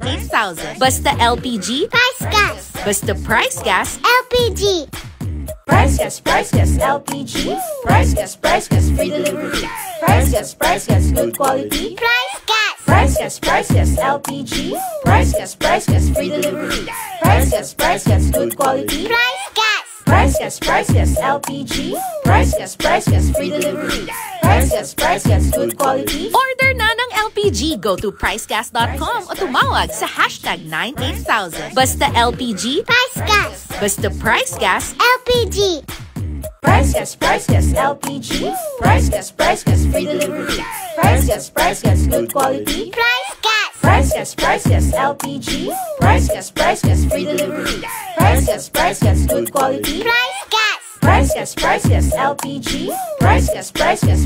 8,000. Basta LPG, Price Gas. basta price gas, LPG. Price gas, LPG. Price gas, free delivery. Price gas, good quality. Price Gas. Price gas, LPG. Price gas, free delivery. Price gas, good quality. Price Gas. Price gas, LPG. Price gas, free delivery. Price gas, good quality. order na ng LPG. Go to pricegas.com o tumawag sa hashtag 98000. Basta LPG, Price Gas. basta price gas, LPG. Price gas, LPG. Price gas, free delivery. Price gas, good quality. Price Gas. Price gas, LPG. Price gas, free delivery. Price gas, good quality. Price Gas. Price gas, LPG. Price gas,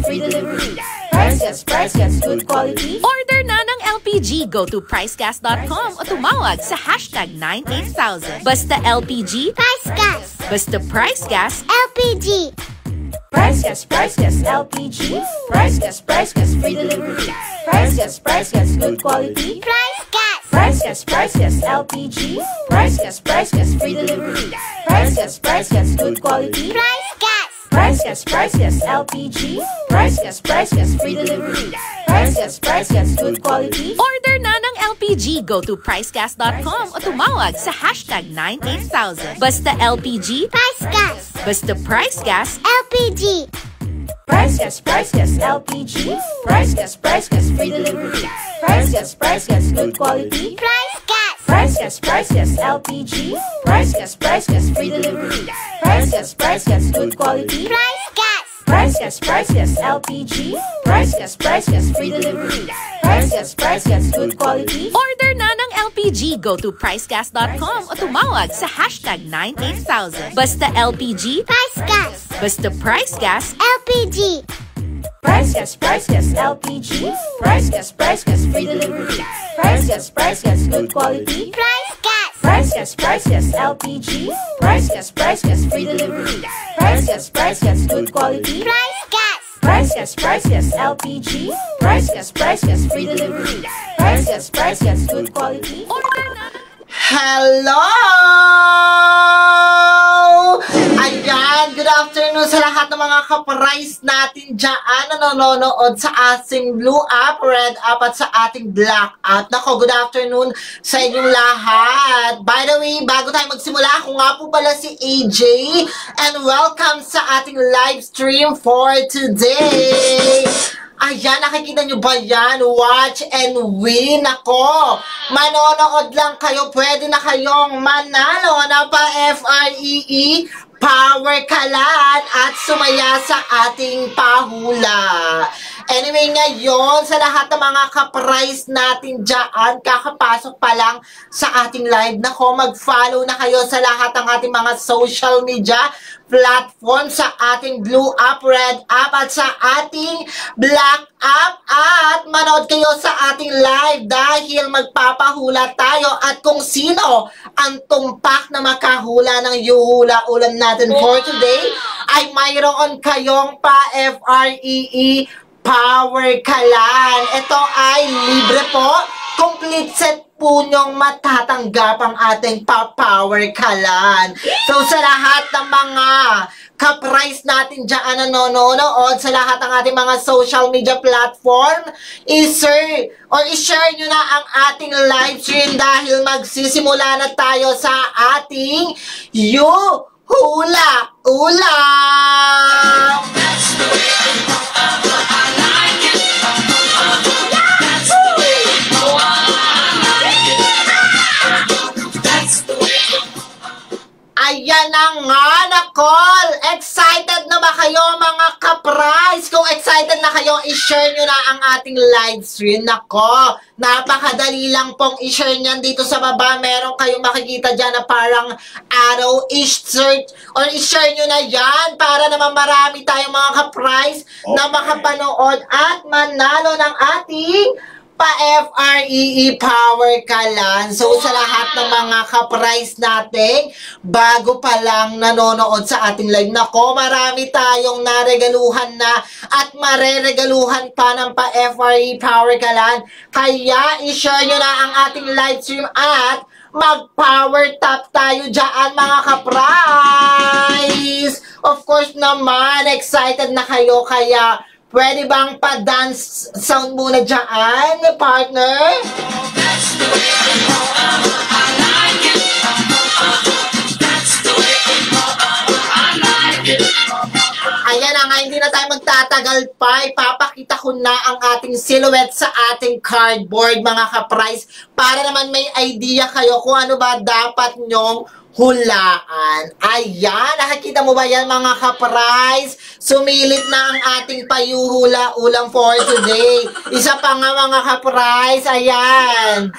free delivery. Price gas, good quality. order na ng LPG. Go to pricegas.com o tumawag sa hashtag 98000. Basta LPG, Price Gas. basta price gas, LPG. Price gas, LPG. Price gas, free delivery. Price gas, good quality. Price Gas. Price gas, LPG. Price gas, free delivery. Price gas, good quality. Price Gas. Price gas, LPG. Price gas, free delivery. Price gas, good quality. order na ng LPG. Go to pricegas.com o tumawag sa hashtag 98000. Basta LPG, Price Gas. basta price gas, LPG. Price gas, LPG. Price gas, free delivery. Price gas, good quality. Price Gas. Price gas, LPG. Price gas, free delivery. Price gas, good quality. Price Gas. Price gas, LPG. Price gas, free delivery. Price gas, good quality. order na ng LPG. Go to pricegas.com o tumawag sa hashtag 98000. Basta LPG, Price Gas. basta price gas, LPG. Price gas, LPG. Price gas, free delivery. Price gas, good quality. Price Gas. Price gas, LPG. Price gas, free delivery. Price gas, good quality. Price Gas. Price gas, LPG. Price gas, free delivery. Price gas, good quality. order na ng Hello! Ayan, good afternoon sa lahat ng mga ka-price natin dyan na nanonood sa ating Blue App, Red App at sa ating Black App. Nako, good afternoon sa inyong lahat. By the way, bago tayo magsimula, ako nga po pala si AJ and welcome sa ating live stream for today. Ayan, nakikita nyo ba yan? Watch and win. Ako, manonood lang kayo. Pwede na kayong manalo na pa-FREE, Power Kalat at sumaya sa ating pahula. Anyway, ngayon, sa lahat ng mga ka-price natin dyan, kakapasok pa lang sa ating live. Nako, mag-follow na kayo sa lahat ng ating mga social media platform, sa ating Blue App, Red App, at sa ating Black App. At manood kayo sa ating live dahil magpapahula tayo at kung sino ang tumpak na makahula ng yuhula ulam natin for today ay mayroon kayong pa-FREE Power Kalan. Ito ay libre po. Complete set po nyong matatanggap ang ating pa-Power Kalan. So sa lahat ng mga ka-price natin dyan na nanonood, sa lahat ng ating mga social media platform, i-share nyo na ang ating live stream dahil magsisimula na tayo sa ating Yuhula Ulam! Ayan na nga, Nicole! Excited na ba kayo mga ka-price? Kung excited na kayo, i-share nyo na ang ating live stream. Nako, napakadali lang pong i-share nyan. Dito sa baba, meron kayong makikita dyan na parang arrow, i-search or i-share nyo na yan para naman marami tayong mga ka-price na makapanood at manalo ng ating pa-FREE power ka lang. So, sa lahat ng mga ka-price natin, bago pa lang nanonood sa ating live, nako, marami tayong naregaluhan na at mareregaluhan pa ng pa-FREE power ka lang. Kaya, i-share nyo na ang ating live stream at mag-power tap tayo dyan, mga ka-price. Of course naman, excited na kayo, kaya pwede bang pa-dance sound muna dyan, partner? Ayan na nga, hindi na tayo magtatagal pa. Ipapakita ko na ang ating silhouette sa ating cardboard, mga ka-price, para naman may idea kayo kung ano ba dapat nyong hulaan. Ayan, nakikita mo ba yan, mga ka-price? Sumilit na ang ating payuhula ulam for today. Isa pa nga, mga ka-price, ayan.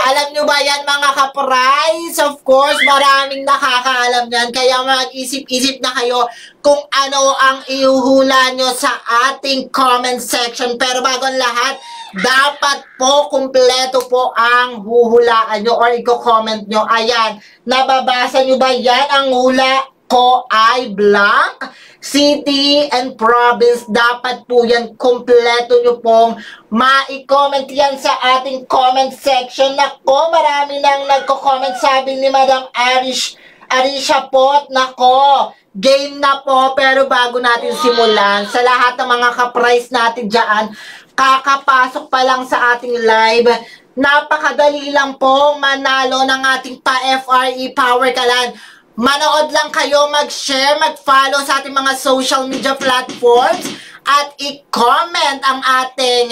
Alam nyo ba yan, mga ka-price? Of course, maraming nakakaalam yan. Kaya mag-isip-isip na kayo kung ano ang ihuhula nyo sa ating comment section. Pero bago ang lahat, dapat po kumpleto po ang huhulaan nyo or i-comment nyo. Ayan, nababasa nyo ba yan? Ang hula ko ay blank. City and province, dapat po yan kumpleto nyo pong ma-comment yan sa ating comment section. Nako, marami nang nagko-comment, sabi ni Madam Arisha po. Nako, game na po. Pero bago natin simulan, sa lahat ng mga ka-price natin dyan, kakapasok pa lang sa ating live, napakadali lang pong manalo ng ating pa-FRE Power Kalan. Manood lang kayo, mag-share, mag-follow sa ating mga social media platforms at i-comment ang ating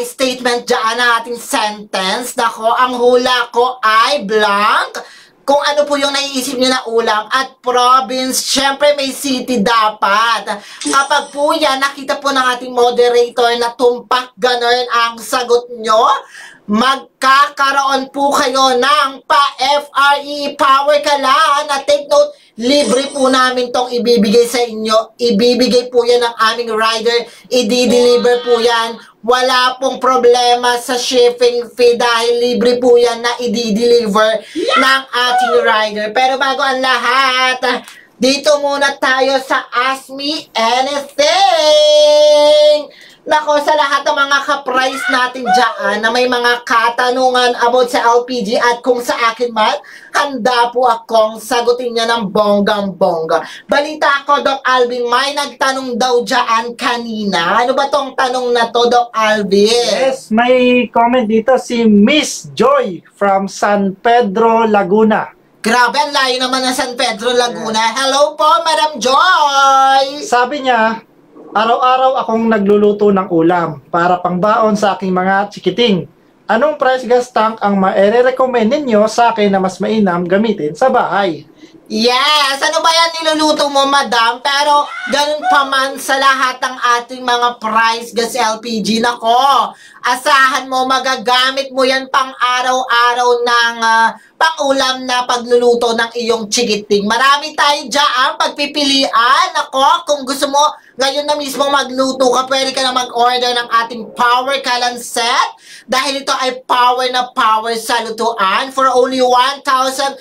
statement dyan, ang ating sentence. Nako, ang hula ko ay blank. Kung ano po yung naiisip nyo na ulam at province, syempre may city dapat. Kapag po yan, nakita po ng ating moderator na tumpak ganun ang sagot nyo, magkakaroon po kayo ng pa-FRE Power Kalan. At take note, libre po namin tong ibibigay sa inyo. Ibibigay po yan ng aming rider. I-deliver po yan. Wala pong problema sa shipping fee dahil libre po yan na i-deliver ng ating rider. Pero bago ang lahat, dito muna tayo sa Ask Me Anything! Nako, sa lahat ng mga ka-price natin dyan na may mga katanungan about sa LPG at kung sa akin man, handa po akong sagutin niya ng bonggang-bongga. Balita ko, Doc Alvin, may nagtanong daw dyan kanina. Ano ba tong tanong na to, Doc Alvin? Yes, may comment dito si Miss Joy from San Pedro, Laguna. Grabe, ang layo naman ng San Pedro, Laguna. Hello po, Madam Joy! Sabi niya, araw-araw akong nagluluto ng ulam para pangbaon sa aking mga chikiting. Anong price gas tank ang ma-recommend ninyo sa akin na mas mainam gamitin sa bahay? Yes! Ano ba yan niluluto mo, madam? Pero ganun pa man sa lahat ng ating mga price gas LPG. Nako, asahan mo, magagamit mo yan pang araw-araw ng pang-ulam na pagluluto ng iyong chikiting. Marami tayo dyan pagpipilian. Nako, kung gusto mo ngayon na mismo magluto ka, pwede ka na mag-order ng ating Power Kalan set. Dahil ito ay power na power sa lutuan for only 1,200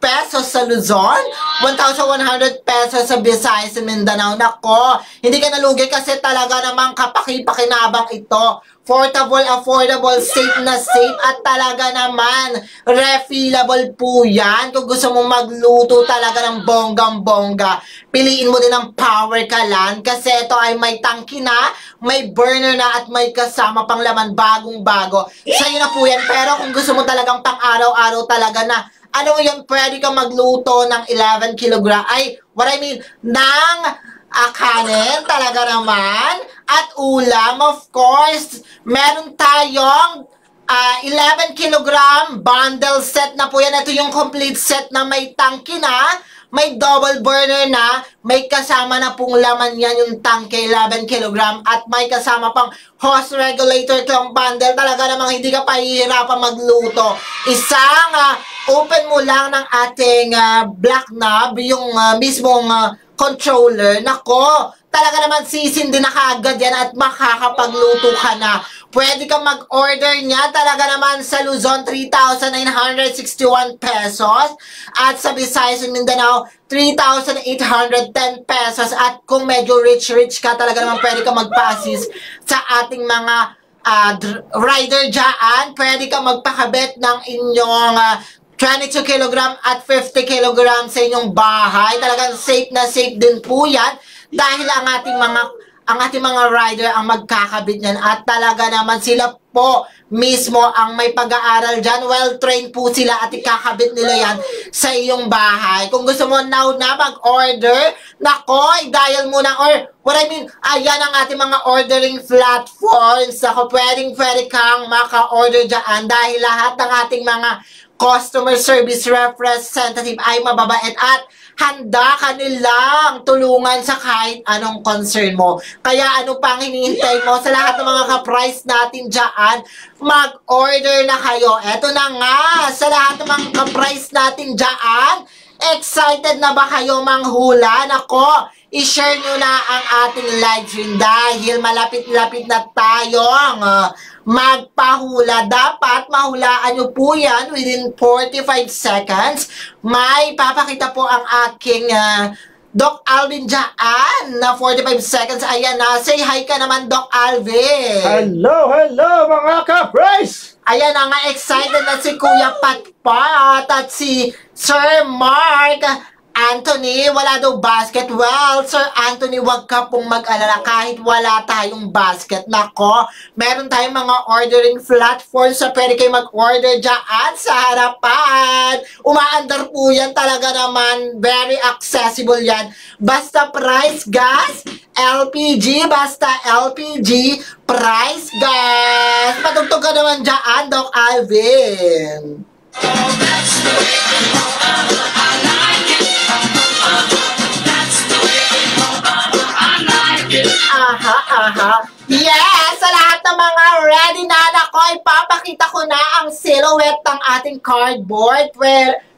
pesos sa Luzon, 1,100 pesos sa Visayas and Mindanao. Nako, hindi ka nalugi kasi talaga namang kapaki-pakinabang ito. Portable, affordable, safe na safe at talaga naman refillable po yan. Kung gusto mong magluto talaga ng bonggang-bongga, piliin mo din ang Power Kalan kasi ito ay may tangki na, may burner na at may kasama pang laman bagong-bago. Sa'yo na po yan. Pero kung gusto mo talagang pang araw-araw talaga na ano yun, pwede kang magluto ng 11 kilogram, ay, what I mean, ng kanin, talaga naman, at ulam, of course, meron tayong 11 kilogram bundle set na po yan. Ito yung complete set na may tangki na, may double burner na, may kasama na pong laman yan yung tangke, 11 kilogram, at may kasama pang hose regulator itong bundle. Talaga namang hindi ka pahihirapan magluto. Isang open mo lang ng ating black knob, yung mismong controller. Nako, talaga naman sisindi na kaagad yan at makakapagluto ka na. Pwede kang mag-order niya talaga naman sa Luzon, 3,961 pesos. At sa Visayas and Mindanao, 3,810 pesos. At kung medyo rich ka, talaga naman pwede kang magpa-assist sa ating mga rider dyan. Pwede kang magpakabit ng inyong 22 kg at 50 kg sa inyong bahay. Talagang safe na safe din po yan. Dahil ang ating mga rider ang magkakabit niyan at talaga naman sila po mismo ang may pag-aaral dyan. Well-trained po sila at ikakabit nila yan sa iyong bahay. Kung gusto mo now na mag-order, nako, i-dial mo na ayan ang ating mga ordering platforms. Ako, pwede kang maka-order dyan dahil lahat ng ating mga customer service representative ay mababait at handa ka nilang tulungan sa kahit anong concern mo. Kaya ano pang hinihintay mo sa lahat ng mga ka-price natin dyan, mag-order na kayo. Eto na nga, sa lahat ng mga ka-price natin dyan, excited na ba kayo manghula? Nako, i-share nyo na ang ating live stream dahil malapit-lapit na tayong magpahula. Dapat mahulaan nyo po yan within 45 seconds. May papakita po ang aking Doc Alvin dyan na 45 seconds. Ayan na. Say hi ka naman, Doc Alvin. Hello mga ka-price! Ayan na nga, excited na si Kuya Patpat at si Sir Mark Anthony, wala daw basket. Well, Sir Anthony, wag ka pong mag-alala kahit wala tayong basket. Nako, meron tayong mga ordering platforms sa pwede kayo mag-order dyan sa harapan. Umaandar po yan, talaga naman. Very accessible yan. Basta price gas, LPG, basta LPG, price gas. Patugtog ka naman dyan, Doc Alvin. Yes! Sa lahat ng mga ready na nako, ipapakita ko na ang silhouette ng ating cardboard.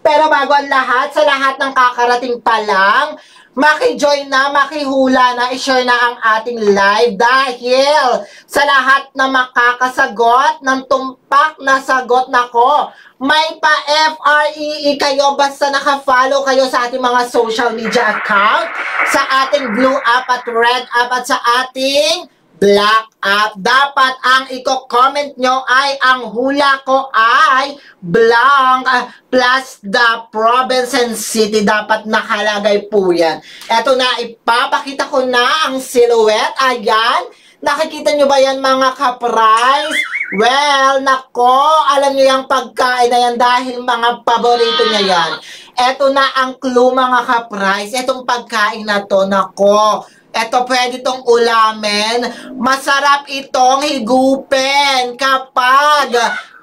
Pero bago ang lahat, sa lahat ng kakarating pa lang, maki-join na, makihula na, i-share na ang ating live dahil sa lahat na makakasagot ng tumpak na sagot nako, may pa-FREE kayo basta naka-follow kayo sa ating mga social media account, sa ating blue app at red app at sa ating black app. Dapat ang i-comment nyo ay ang hula ko ay blank plus the province and city. Dapat nakalagay po yan. Eto na, ipapakita ko na ang silhouette. Ayan. Nakikita nyo ba yan mga ka-price? Well, nako, alam nyo yung pagkain na yan dahil mga paborito niya yan. Eto na ang clue mga ka-price. Etong pagkain na to, nako. Eto, pwede itong ulamin. Masarap itong higupin kapag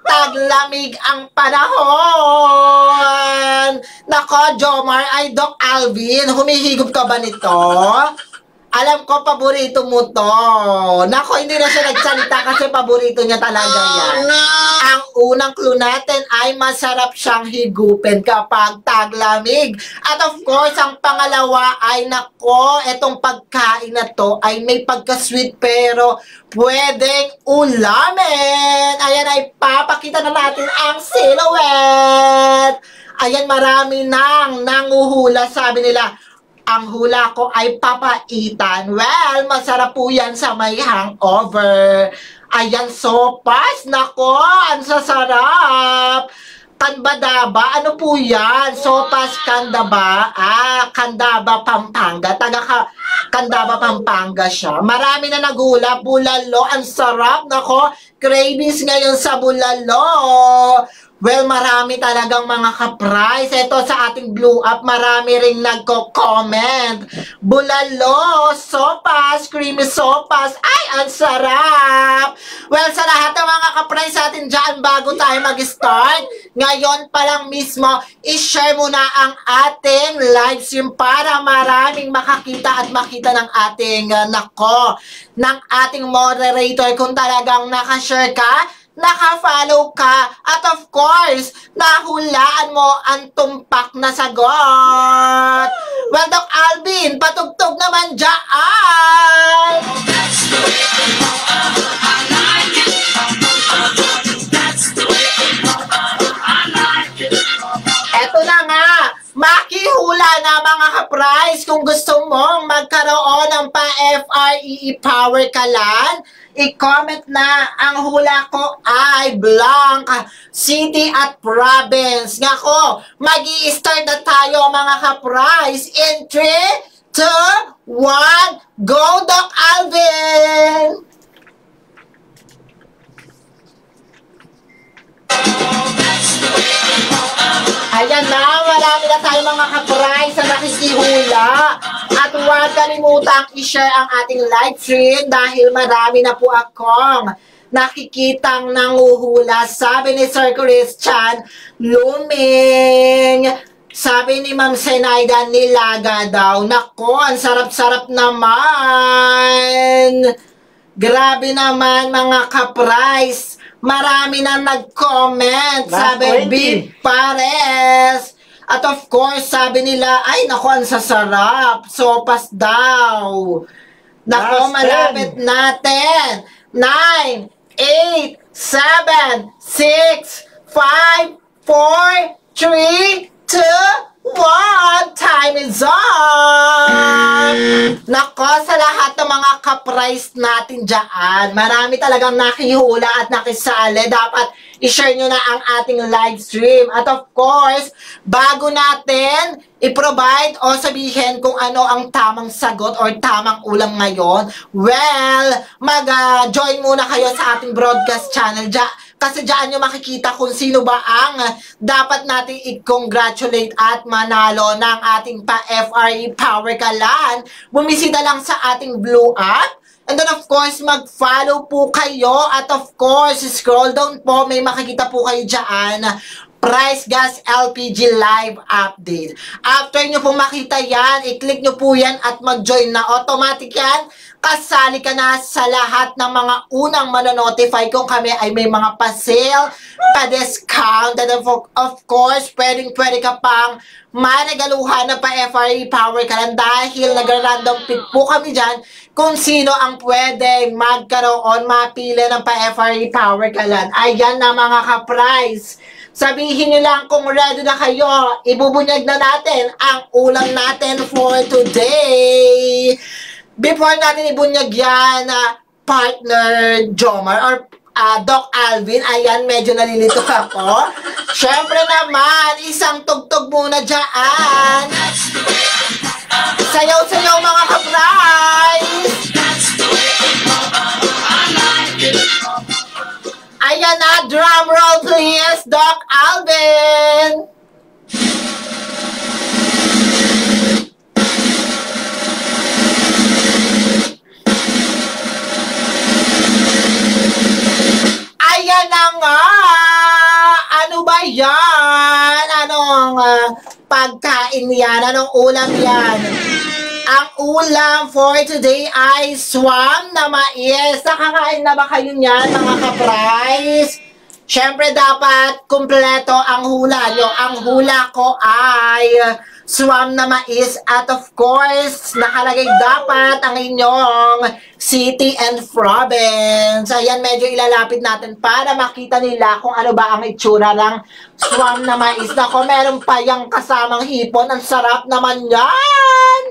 taglamig ang panahon. Nako, Jomar, ay Doc Alvin, humihigop ka ba nito? Alam ko, paborito mo to. Nako, hindi na siya nagsalita kasi paborito niya talaga yan. Ang unang clue natin ay masarap siyang higupin kapag taglamig. At of course, ang pangalawa ay nako, etong pagkain na to ay may pagka-sweet pero pwedeng ulamin. Ayan, ay papakita na natin ang silhouette. Ayan, marami nang nanguhula. Sabi nila, ang hula ko ay papaitan. Well, masarap po yan sa may hangover. Ayan, sopas. Nako, ang sasarap. Kanbadaba, ano po yan? Sopas Kandaba. Kandaba, Pampanga. Kandaba, Pampanga siya. Marami na nagula. Bulalo, ang sarap. Nako, cravings ngayon sa bulalo. Well, marami talagang mga ka-price. Ito sa ating blue app, marami ring nagko-comment. Bulalo, sopas, creamy sopas. Ay, ang sarap! Well, sa lahat ng mga ka-price natin dyan, bago tayo mag-start, ngayon pa lang mismo, i-share mo na ang ating live stream para maraming makakita at makita ng ating, ng ating moderator. Kung talagang nakashare ka, naka-follow ka, at of course, nahulaan mo ang tumpak na sagot. Well, Doc Alvin, patugtog naman dyan. Eto na nga, makihula na mga ka-prize. Kung gusto mong magkaroon ng pa-FREE Power Kalan, i-comment na. Ang hula ko ay blank, city at province. Nga ko, mag-i-start na tayo mga ka-prize. In 3, 2, 1, go Doc Alvin! Ayan na, marami na tayo mga ka-prize na nakikihula. At huwag kalimutang i-share ang ating live stream dahil marami na po akong nakikitang nanguhula. Sabi ni Sir Christian Luming, sabi ni Ma'am Senaida Nilaga daw, nako, ang sarap-sarap naman. Grabe naman mga ka-prize. Marami na nag-comment. Sabi, Big Pares. At of course, sabi nila, ay naku, ang sasarap. Sopas daw. Nako, malapit natin. 9, 8, 7, 6, 5, 4, 3, 2, 1. Time is up! Nako, sa lahat ng mga ka-prize natin dyan, marami talagang nakihula at nakisali. Dapat i-share nyo na ang ating live stream. At of course, bago natin i-provide o sabihin kung ano ang tamang sagot or tamang ulam ngayon, well, mag-join muna kayo sa ating broadcast channel kasi dyan nyo makikita kung sino ba ang dapat natin i-congratulate at manalo ng ating pa-FRE Power Kalan. Bumisita lang sa ating Blue App. And then of course, mag-follow po kayo. At of course, scroll down po. May makikita po kayo dyan. Price Gas LPG Live Update. After nyo po makita yan, i-click nyo po yan at mag-join na. Automatic yan. Kasali ka na sa lahat ng mga unang manonotify kung kami ay may mga pa-sale, pa-discount, and of course, pwede ka pang maregaluhan ng pa-FRE Power Kalan dahil nag-random pick po kami dyan kung sino ang pwedeng magkaroon, mapili ng pa-FRE Power Kalan. Ayan na mga ka-prize. Sabihin nyo lang kung ready na kayo. Ibubunyag na natin ang ulam natin for today. Before natin ibunyag yan, partner Jomar or Doc Alvin, ayan, medyo nalilito ako. Siyempre naman, isang tugtog muna dyan. Sayaw-sayaw mga ka-prize. Ayan na, drum roll please, Doc Alvin. Ayan na nga! Ano ba yan? Anong pagkain yan? Anong ulam yan? Ang ulam for today ay swam na mais. Nakakain na ba kayo niyan, mga ka-prize? Siyempre, dapat kumpleto ang hula nyo. Ang hula ko ay swam na mais. At of course, nakalagay dapat ang inyong city and province. Ayan, medyo ilalapit natin para makita nila kung ano ba ang itsura ng swam na mais. Nako, meron pa yung kasamang hipon. Ang sarap naman yan!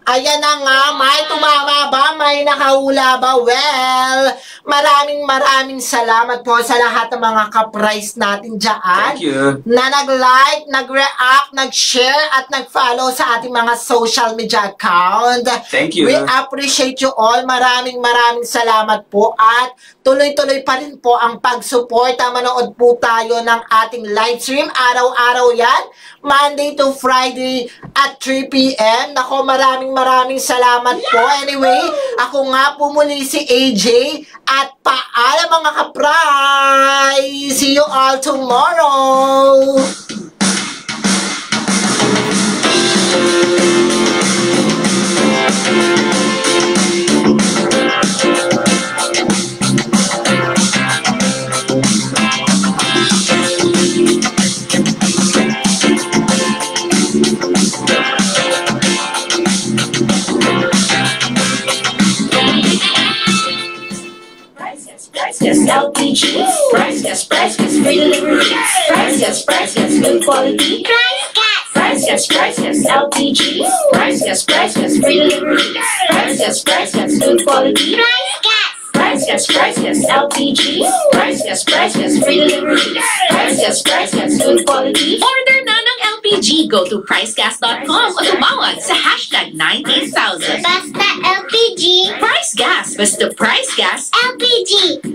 Ayan na nga, may tumama ba? May nakahula ba? Well, maraming salamat po sa lahat ng mga ka-prize natin dyan. Thank you. Na nag-like, nag-react, nag-share, at nag-follow sa ating mga social media account. Thank you. We appreciate you all. Maraming salamat po. At tuloy-tuloy pa rin po ang pag-suporta. Manood po tayo ng ating live stream. Araw-araw yan. Monday to Friday at 3 p.m. Nako, maraming salamat po. Anyway, ako nga po muli si AJ at paalam mga ka-prize. See you all tomorrow. Price Gas, good quality. Price Gas. Price Gas, LPG. Price Gas, free delivery. Price Gas, good quality. Price Gas. Price Gas, LPG. Price Gas, free delivery. Price Gas, good quality. Order na ng LPG. Go to pricegas.com o tumawag sa hashtag 98000. Basta LPG. Price Gas. Basta Price Gas. LPG.